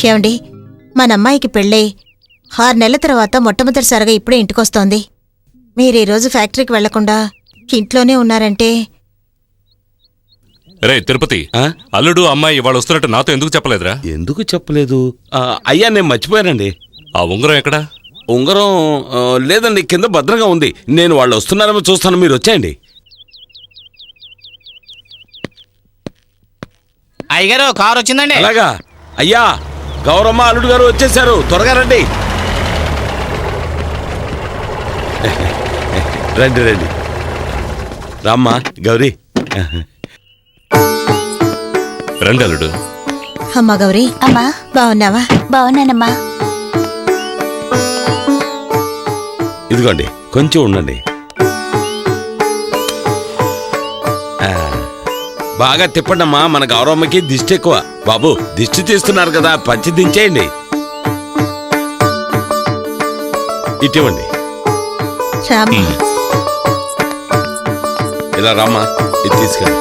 ఏమండి, మన అమ్మాయికి పెళ్ళై 6 నెలల తర్వాత మొట్టమొదటిసారిగా ఇప్పుడే ఇంటికొస్తోంది. మీరు ఈరోజు ఫ్యాక్టరీకి వెళ్లకుండా ఇంట్లోనే ఉన్నారంటే. రే తిరుపతి, అల్లుడు అమ్మాయి ఇవాళ వస్తున్నట్టు నాతో ఎందుకు చెప్పలేదురా? ఎందుకు చెప్పలేదు? అయ్యా నేను మర్చిపోయానండి. ఆ ఉంగరం ఎక్కడా? ఉంగరం లేదండి, కింద భద్రంగా ఉంది. నేను వాళ్ళు వస్తున్నారేమో చూస్తాను, మీరు వచ్చేయండి. అయ్యగారు కారు వచ్చిందండి. అలాగా అయ్యా, గౌరమ్మ అల్లుడు గారు వచ్చేసారు, త్వరగా రండి. రండి రండి, రామ్మా గౌరీ. రండి అల్లుడు. అమ్మా గౌరీ. అమ్మా బాగున్నావా? బాగున్నానమ్మా. ఇదిగోండి కొంచెం ఉండండి. బాగా తిప్పండమ్మా, మన గౌరమ్మకి దిష్టి ఎక్కువ. బాబు దిష్టి తీస్తున్నారు కదా, పంచి దించేయండి. ఇటువంటి ఇలా రామ్మా, ఇది తీసుకెళ్ళి.